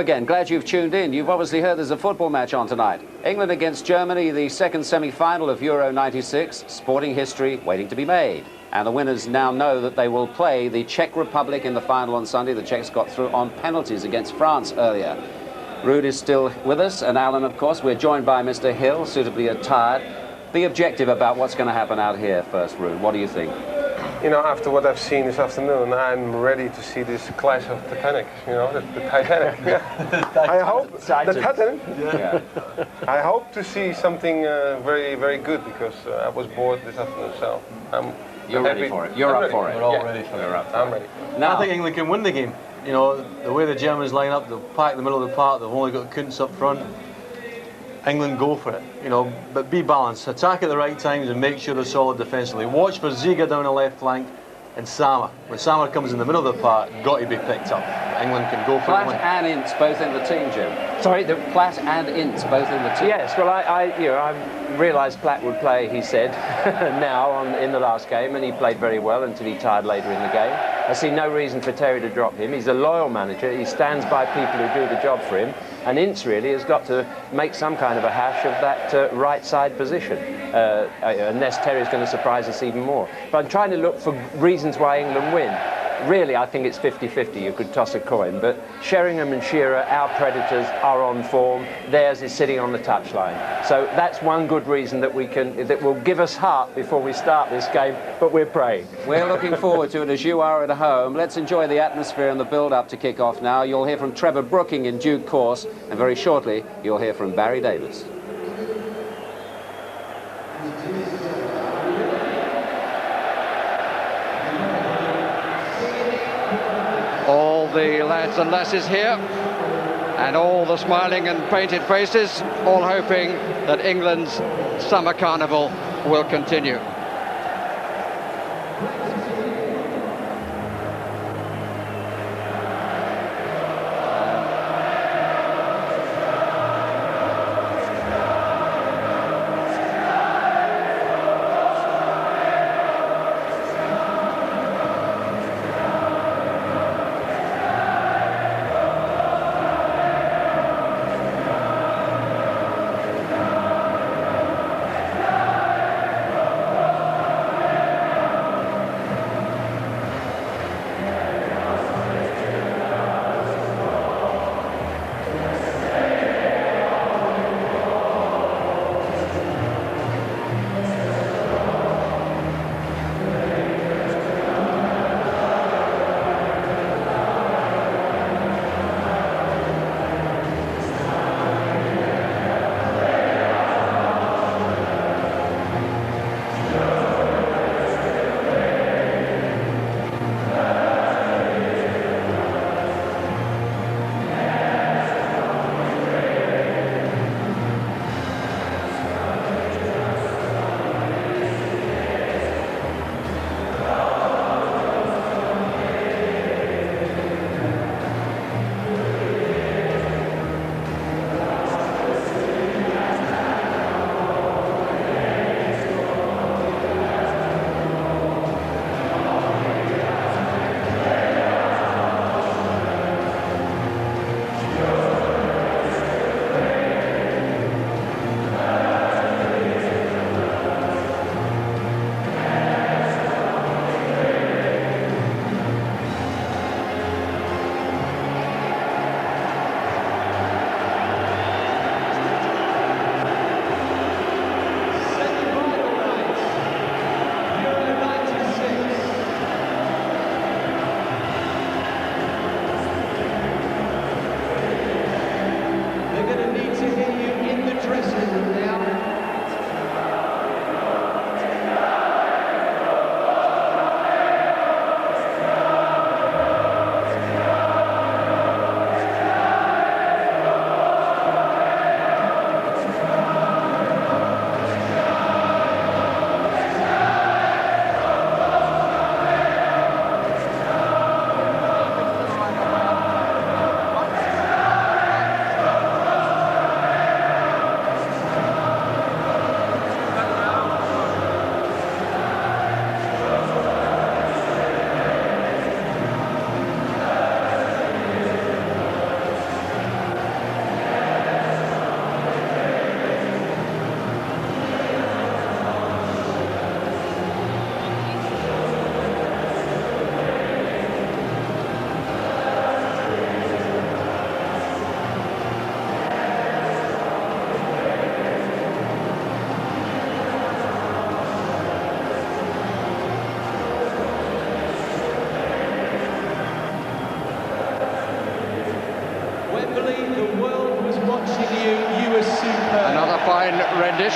again. Glad you've tuned in. You've obviously heard there's a football match on tonight. England against Germany, the second semi-final of Euro 96. Sporting history waiting to be made. And the winners now know that they will play the Czech Republic in the final on Sunday. The Czechs got through on penalties against France earlier. Ruud is still with us, and Alan, of course. We're joined by Mr. Hill, suitably attired. Be objective about what's going to happen out here first, Ruud. What do you think? You know, after what I've seen this afternoon, I'm ready to see this clash of Titanic. You know, the Titanic. I hope the Titanic. Yeah. I hope to see something very, very good, because I was bored this afternoon. So you're ready for it. You're up for it. We're all ready for it. I'm ready. Now, I think England can win the game. You know, the way the Germans line up, they'll pack the middle of the park. They've only got Kuntz up front. England go for it, you know, but be balanced. Attack at the right times and make sure they're solid defensively. Watch for Ziga down the left flank and Sammer. When Sammer comes in the middle of the park, got to be picked up. England can go for it. Platt and Ince both in the team, Jim. Sorry, Platt and Ince both in the team. Yes, well, I realised Platt would play, he said, now in the last game, and he played very well until he tired later in the game. I see no reason for Terry to drop him. He's a loyal manager. He stands by people who do the job for him. And Ince really has got to make some kind of a hash of that right side position, unless Terry's going to surprise us even more. But I'm trying to look for reasons why England win. Really, I think it's 50-50. You could toss a coin. But Sheringham and Shearer, our Predators, are on form. Theirs is sitting on the touchline. So that's one good reason that that will give us heart before we start this game. But we're praying. We're looking forward to it, as you are at home. Let's enjoy the atmosphere and the build-up to kick off now. You'll hear from Trevor Brooking in due course, and very shortly you'll hear from Barry Davies. All the lads and lasses here, and all the smiling and painted faces, all hoping that England's summer carnival will continue.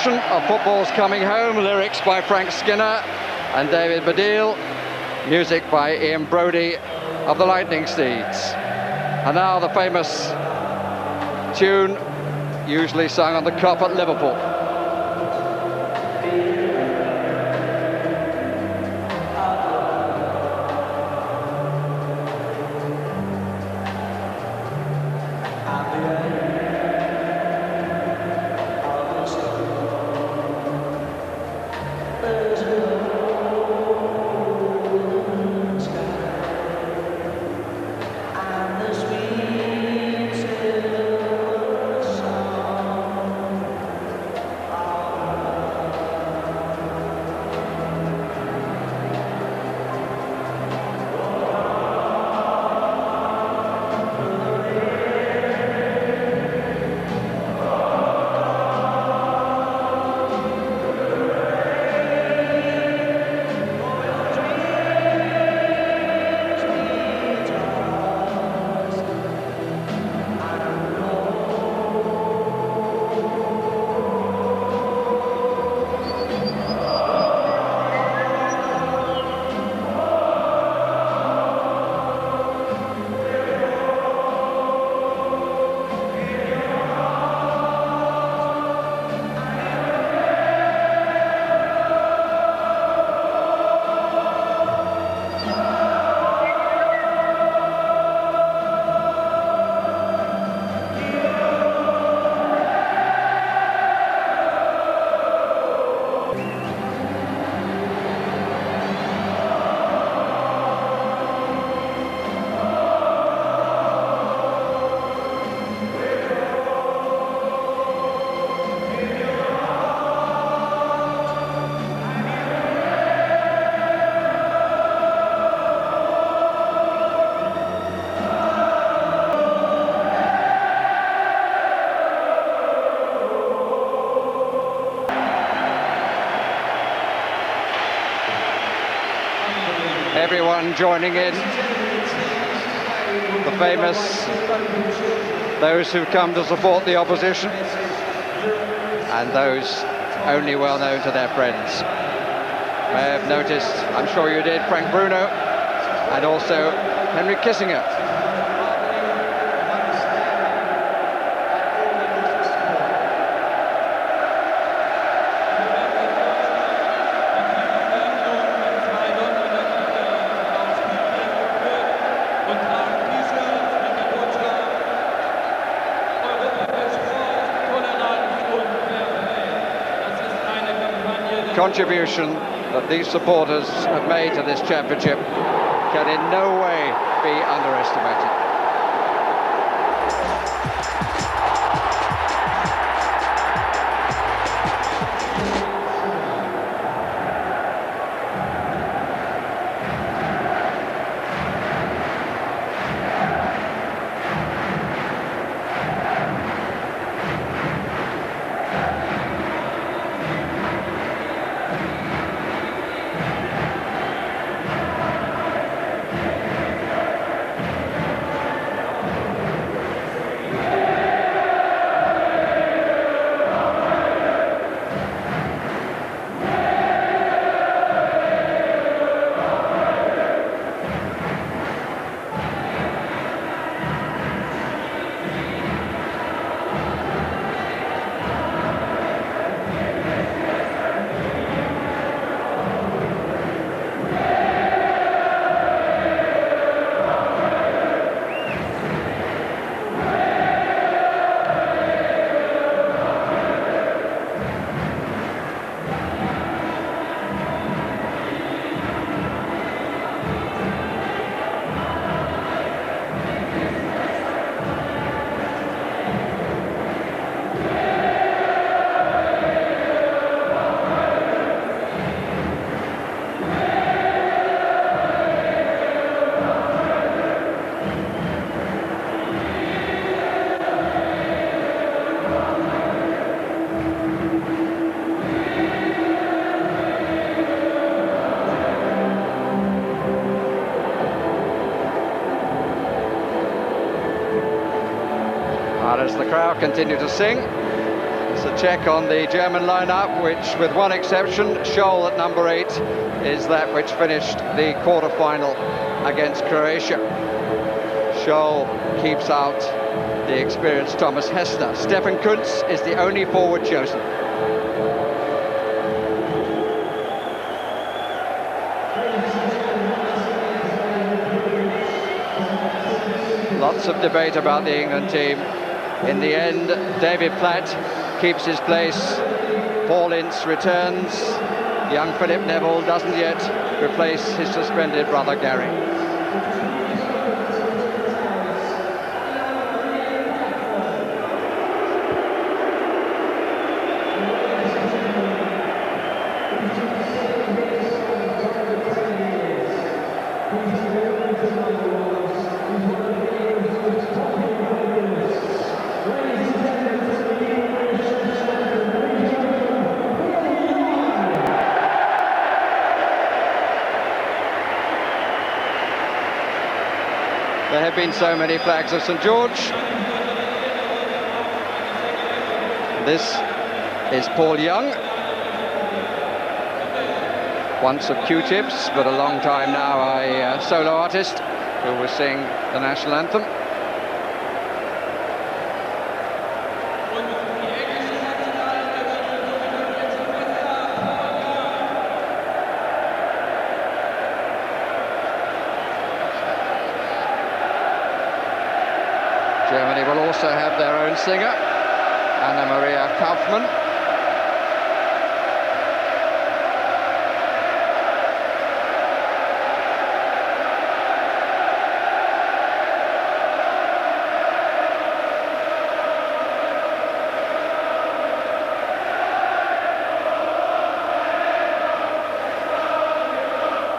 edition of Football's Coming Home, lyrics by Frank Skinner and David Baddiel, music by Ian Brodie of the Lightning Steeds. And now the famous tune usually sung on the Kop at Liverpool. Everyone joining in, the famous, those who come to support the opposition, and those only well known to their friends. May have noticed, I'm sure you did, Frank Bruno, and also Henry Kissinger. Contribution that these supporters have made to this championship can in no way be underestimated. As the crowd continue to sing, It's a check on the German lineup, which, with one exception, Scholl at number 8, is that which finished the quarter-final against Croatia. Scholl keeps out the experienced Thomas Hessner. Stefan Kuntz is the only forward chosen. Lots of debate about the England team. In the end, David Platt keeps his place. Paul Ince returns. Young Philip Neville doesn't yet replace his suspended brother Gary. There have been so many flags of St George. This is Paul Young. Once of Q-Tips, but a long time now a solo artist who will sing the national anthem. Germany will also have their own singer, Anna-Maria Kaufmann.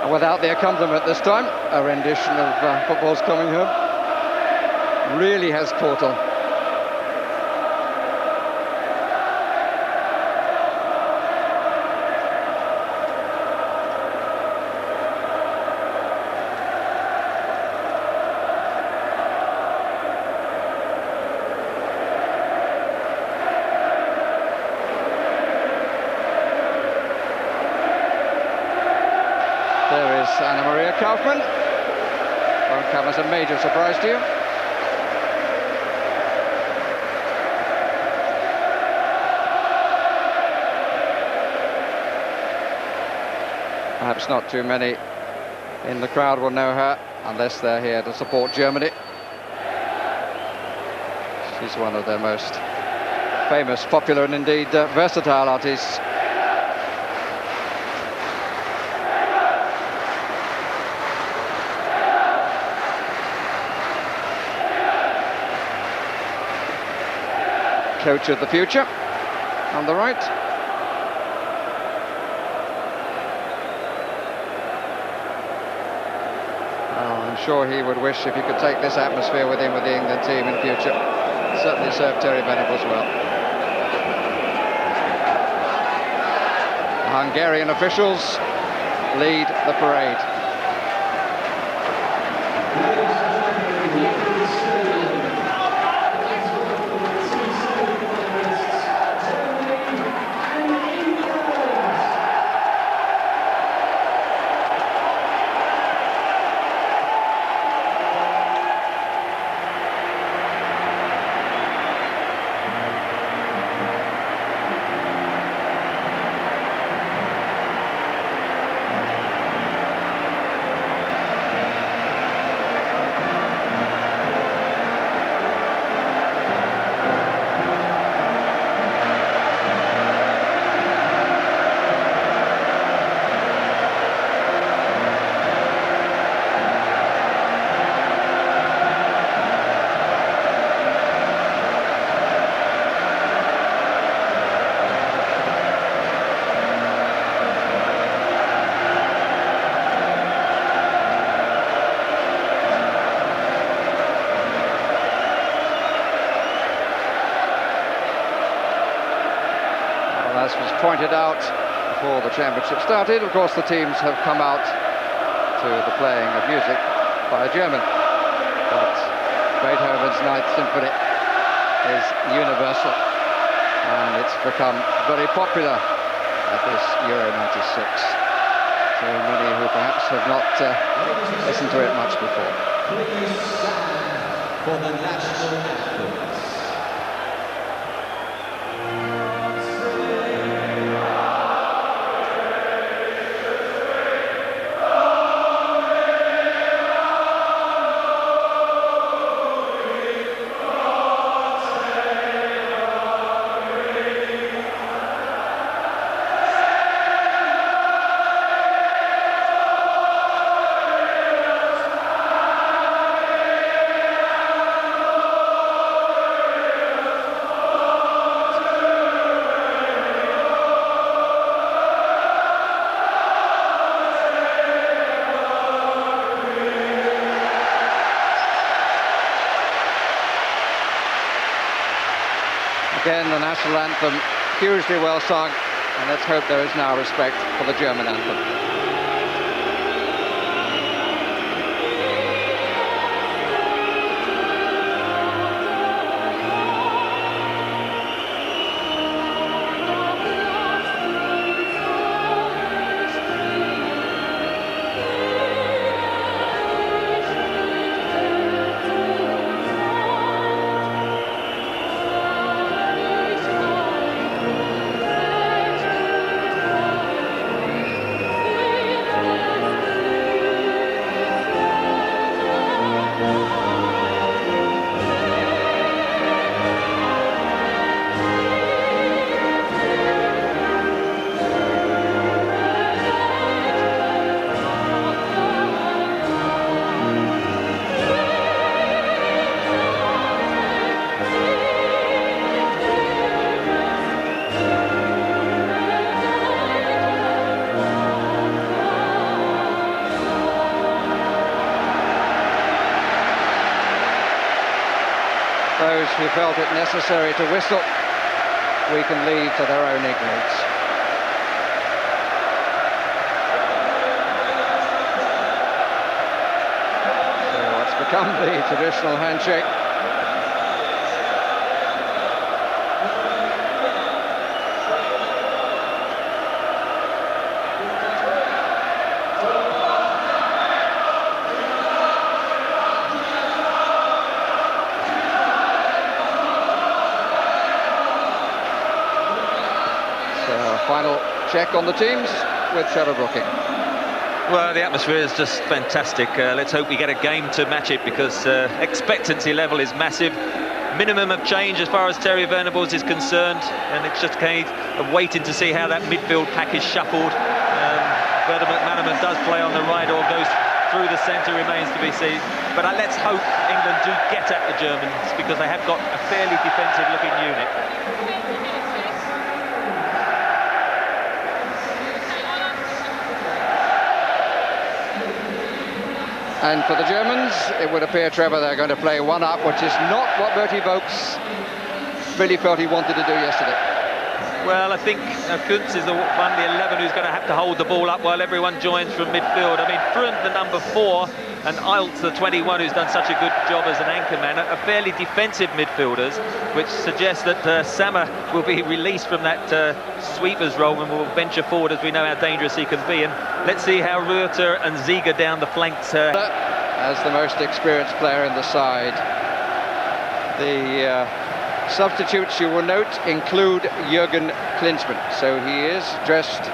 And without the accompaniment this time, a rendition of Football's Coming Home really has caught on. There is Anna-Maria Kaufmann. Won't come as a major surprise to you. Perhaps not too many in the crowd will know her unless they're here to support Germany. She's one of their most famous, popular and indeed versatile artists. Coach of the future on the right. I'm sure he would wish if he could take this atmosphere with him with the England team in future. Certainly served Terry Venables well. The Hungarian officials lead the parade. As was pointed out before the championship started, of course the teams have come out to the playing of music by a German, but Beethoven's Ninth Symphony is universal, and it's become very popular at this Euro 96. So many who perhaps have not listened to it much before. For the national anthem. Again, the national anthem, hugely well sung, and let's hope there is now respect for the German anthem. Those who felt it necessary to whistle, we can leave to their own ignorance. So what's become the traditional handshake. Final check on the teams with Trevor Brooking. Well, the atmosphere is just fantastic. Let's hope we get a game to match it, because expectancy level is massive. Minimum of change as far as Terry Venables is concerned, and it's just a case of waiting to see how that midfield pack is shuffled. Whether McManaman does play on the right or goes through the centre remains to be seen. But let's hope England do get at the Germans, because they have got a fairly defensive-looking unit. And for the Germans, it would appear, Trevor, they're going to play one up, which is not what Bertie Vogts really felt he wanted to do yesterday. Well, I think Kuntz is the 11 who's going to have to hold the ball up while everyone joins from midfield. I mean, Front, the number 4, and Eilt, the 21, who's done such a good job as an anchorman, are fairly defensive midfielders, which suggests that Sammer will be released from that sweeper's role and will venture forward, as we know how dangerous he can be. And let's see how Reuter and Ziege down the flanks. As the most experienced player in the side. The substitutes, you will note, include Jürgen Klinsmann, so he is dressed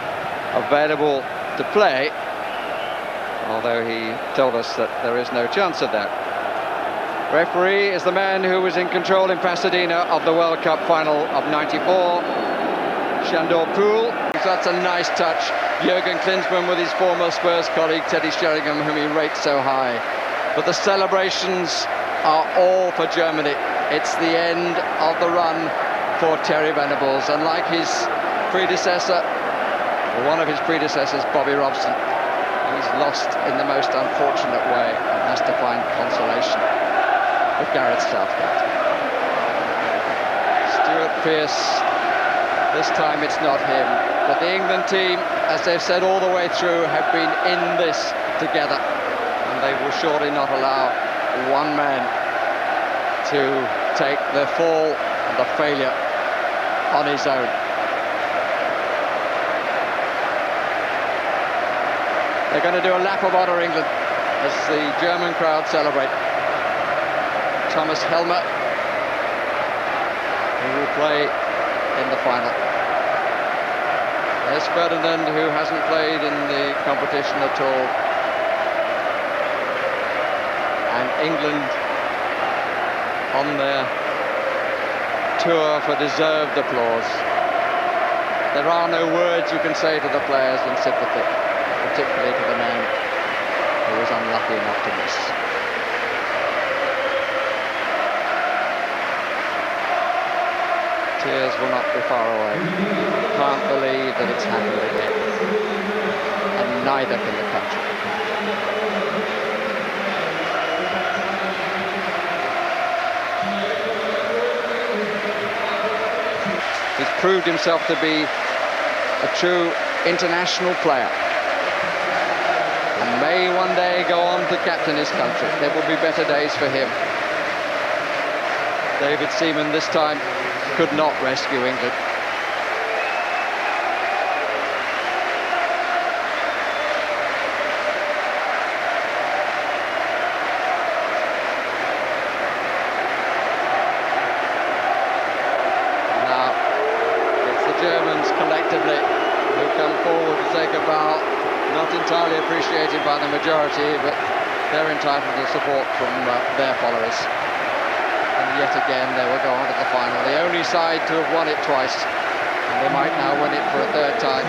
available to play, although he told us that there is no chance of that. Referee is the man who was in control in Pasadena of the World Cup final of '94, Shandor Poole. That's a nice touch. Jürgen Klinsmann with his former Spurs colleague Teddy Sheringham, whom he rates so high. But the celebrations are all for Germany. It's the end of the run for Terry Venables, and like his predecessor, or one of his predecessors, Bobby Robson, he's lost in the most unfortunate way and has to find consolation with Gareth Southgate. Stuart Pearce, this time it's not him, but the England team, as they've said all the way through, have been in this together, and they will surely not allow one man to take the fall and the failure on his own. They're going to do a lap of honour, England, as the German crowd celebrate. Thomas Helmer, who will play in the final. There's Ferdinand, who hasn't played in the competition at all. And England on their tour for deserved applause. There are no words you can say to the players in sympathy, particularly to the man who was unlucky enough to miss. Tears will not be far away. Can't believe that it's happened again. And neither can the country. He's proved himself to be a true international player. And may one day go on to captain his country. There will be better days for him. David Seaman this time could not rescue England. Now it's the Germans collectively who come forward to take a bow, not entirely appreciated by the majority, but they're entitled to support from their followers. And yet again they will go on to the final, the only side to have won it twice, and they might now win it for a third time,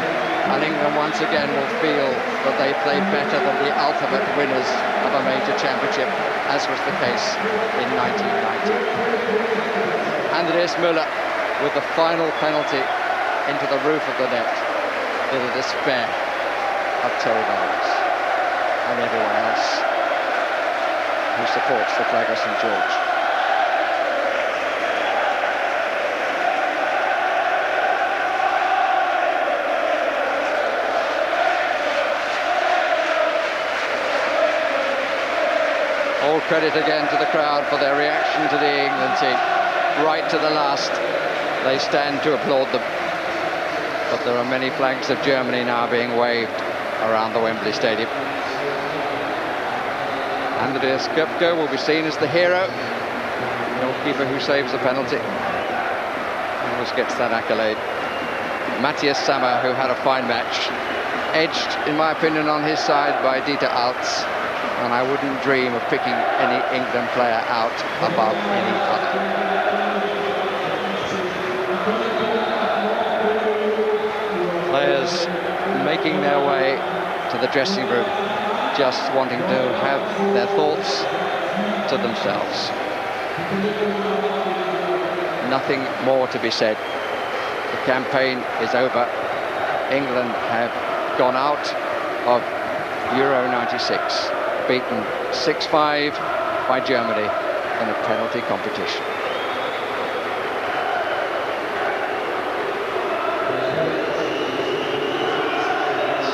and England once again will feel that they played better than the ultimate winners of a major championship, as was the case in 1990. Andreas Müller with the final penalty into the roof of the net, to the despair of Terry Venables and everyone else who supports the flag of St George. All credit again to the crowd for their reaction to the England team. Right to the last, they stand to applaud them. But there are many flags of Germany now being waved around the Wembley Stadium. Andreas Köpke will be seen as the hero, the goalkeeper who saves the penalty. Always gets that accolade. Matthias Sammer, who had a fine match, edged, in my opinion, on his side by Dieter Alts. And I wouldn't dream of picking any England player out above any other. Players making their way to the dressing room, just wanting to have their thoughts to themselves. Nothing more to be said. The campaign is over. England have gone out of Euro 96. Beaten 6-5 by Germany in a penalty competition.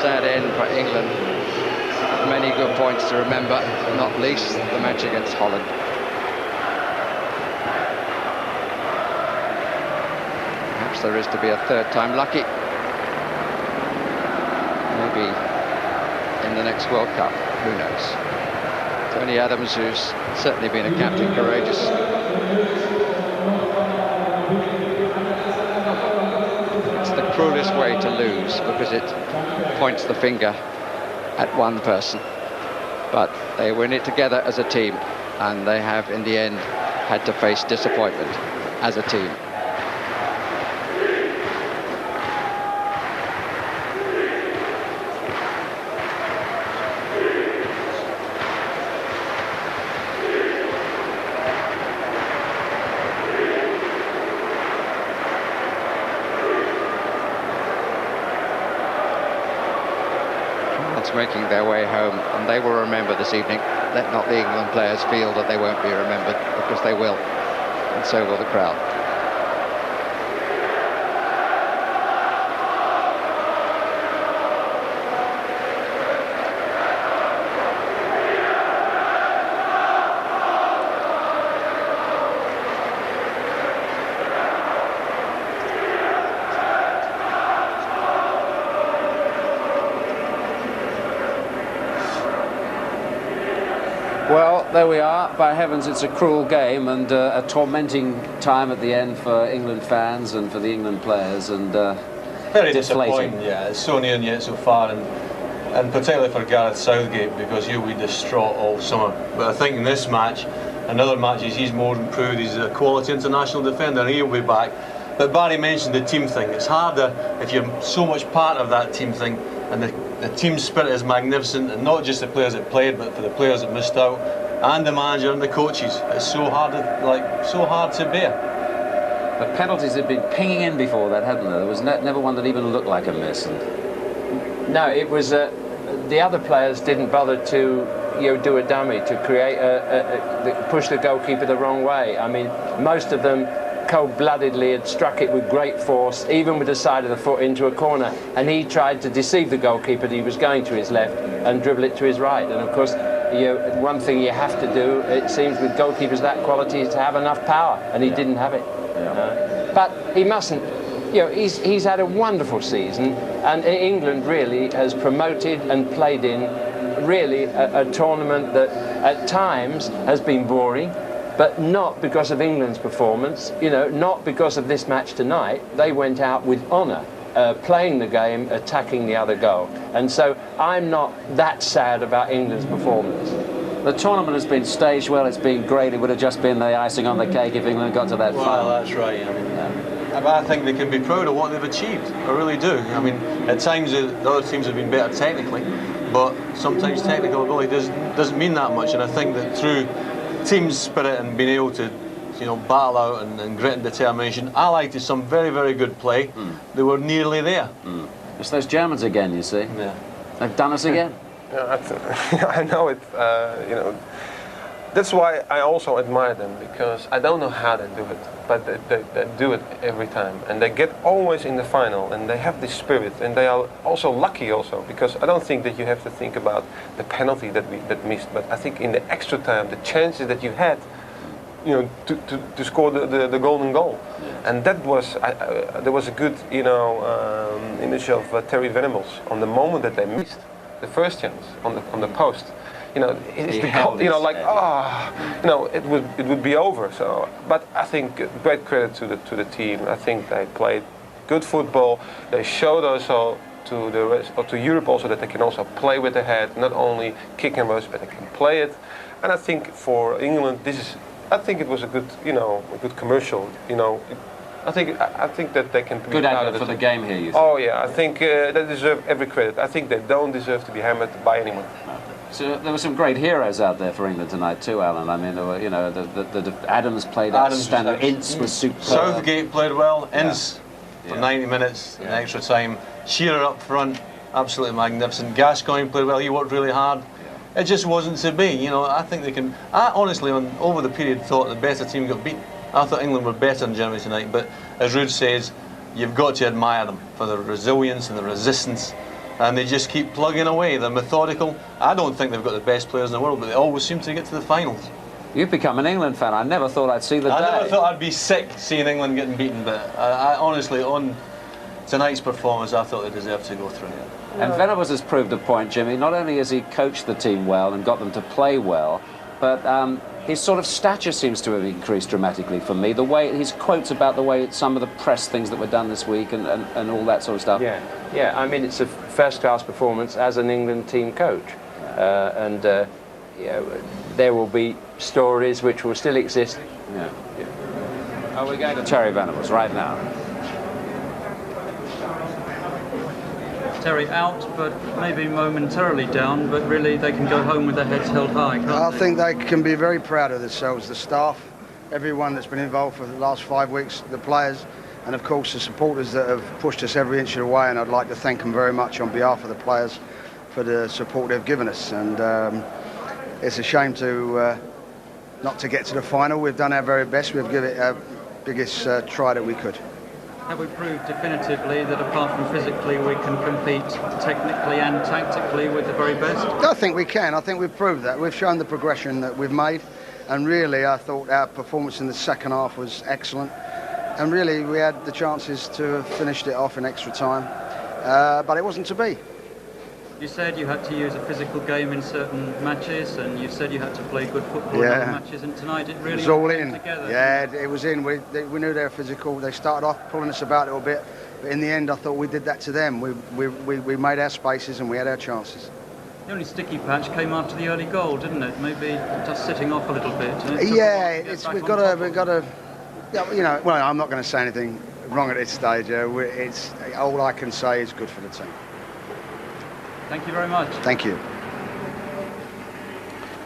Sad end for England. Many good points to remember, not least the match against Holland. Perhaps there is to be a third time lucky. Maybe in the next World Cup. Who knows? Tony Adams, who's certainly been a captain, courageous. It's the cruelest way to lose because it points the finger at one person. But they win it together as a team, and they have, in the end, had to face disappointment as a team. Making their way home, and they will remember this evening. Let not the England players feel that they won't be remembered, because they will, and so will the crowd. there we are. By heavens, it's a cruel game and a tormenting time at the end for England fans and for the England players, and very deflating. disappointing. Yeah, it's so near and yet so far, and particularly for Gareth Southgate, because he'll be distraught all summer. But I think in this match and other matches, he's more improved. He's a quality international defender, and he'll be back. But Barry mentioned the team thing. It's harder if you're so much part of that team thing, and the team spirit is magnificent, and not just the players that played, but for the players that missed out, and the manager and the coaches. It's so hard to bear. The penalties had been pinging in before that, hadn't there? There was never one that even looked like a miss. No, it was the other players didn't bother to do a dummy, to create push the goalkeeper the wrong way. I mean, most of them cold-bloodedly had struck it with great force, even with the side of the foot into a corner, and he tried to deceive the goalkeeper that he was going to his left and dribble it to his right. And of course, one thing you have to do, it seems, with goalkeepers that quality, is to have enough power, and he didn't have it. But he mustn't. He's had a wonderful season, and England really has promoted and played in really a tournament that at times has been boring, but not because of England's performance, not because of this match tonight. They went out with honour, playing the game, attacking the other goal. And so I'm not that sad about England's performance. The tournament has been staged well, it's been great. It would have just been the icing on the cake if England got to that final. Well, that's right. I mean, I think they can be proud of what they've achieved. I really do. I mean, at times the other teams have been better technically, but sometimes technical ability doesn't mean that much. And I think that through team spirit and being able to, battle out and grit and determination, allied to some very, very good play, they were nearly there. It's those Germans again, you see. Yeah. They've done us again. I know it. That's why I also admire them, because I don't know how they do it, but they do it every time, and they get always in the final, and they have this spirit, and they are also lucky also, because I don't think that you have to think about the penalty that missed, but I think in the extra time, the chances that you had, to score the golden goal, and that was there was a good image of Terry Venables on the moment that they missed the first chance on the post. It's because, it would be over. So, but I think great credit to the team. I think they played good football. They showed also to the rest, or to Europe also, that they can also play with the head, not only kick and rush, but they can play it. And I think for England, I think it was a good, a good commercial. I think that they can be good advert for the game here. You think? Oh yeah, I think they deserve every credit. I think they don't deserve to be hammered by anyone. So there were some great heroes out there for England tonight too, Alan. I mean, there were, the Adams played outstanding. Ince was superb. Southgate played well. Ince for 90 minutes in extra time. Shearer up front, absolutely magnificent. Gascoigne played well. He worked really hard. It just wasn't to be. I think they can. I honestly, over the period, thought the better team got beat. I thought England were better than Germany tonight. But as Ruud says, you've got to admire them for the resilience and the resistance. And they just keep plugging away. They're methodical. I don't think they've got the best players in the world, but they always seem to get to the finals. You've become an England fan. I never thought I'd see the day. I never thought I'd be sick seeing England getting beaten, but I honestly, on tonight's performance, I thought they deserved to go through. And Venables has proved a point, Jimmy. Not only has he coached the team well and got them to play well, but his sort of stature seems to have increased dramatically for me. The way his quotes about the way some of the press things that were done this week and all that sort of stuff. Yeah. I mean, it's a first-class performance as an England team coach, and there will be stories which will still exist. Oh, we're going to Terry Venables right now. Terry out, but maybe momentarily down, but really they can go home with their heads held high, can't I think they can be very proud of themselves, the staff, everyone that's been involved for the last 5 weeks, the players, and of course the supporters that have pushed us every inch of the way, and I'd like to thank them very much on behalf of the players for the support they've given us. And it's a shame to not to get to the final. We've done our very best. We've given it our biggest try that we could. Have we proved definitively that apart from physically we can compete technically and tactically with the very best? I think we can. I think we've proved that. We've shown the progression that we've made, and really I thought our performance in the second half was excellent, and really we had the chances to have finished it off in extra time, but it wasn't to be. You said you had to use a physical game in certain matches, and you said you had to play good football in other matches, and tonight it really was all came in. together. Yeah, it was in. We knew they were physical. They started off pulling us about a little bit, but in the end, I thought we did that to them. We made our spaces and we had our chances. The only sticky patch came after the early goal, didn't it? Maybe just sitting off a little bit. Yeah, we've got to. You know, well, I'm not going to say anything wrong at this stage. It's all I can say is good for the team. Thank you very much. Thank you.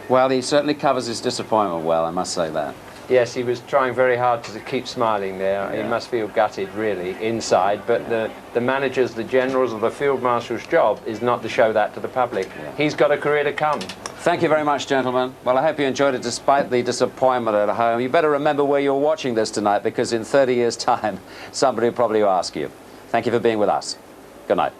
Well, he certainly covers his disappointment well, I must say that. Yes, he was trying very hard to keep smiling there. Yeah. He must feel gutted, really, inside. But the manager's, the general's, or the field marshal's job is not to show that to the public. Yeah. He's got a career to come. Thank you very much, gentlemen. Well, I hope you enjoyed it despite the disappointment at home. You better remember where you're watching this tonight, because in 30 years' time, somebody will probably ask you. Thank you for being with us. Good night.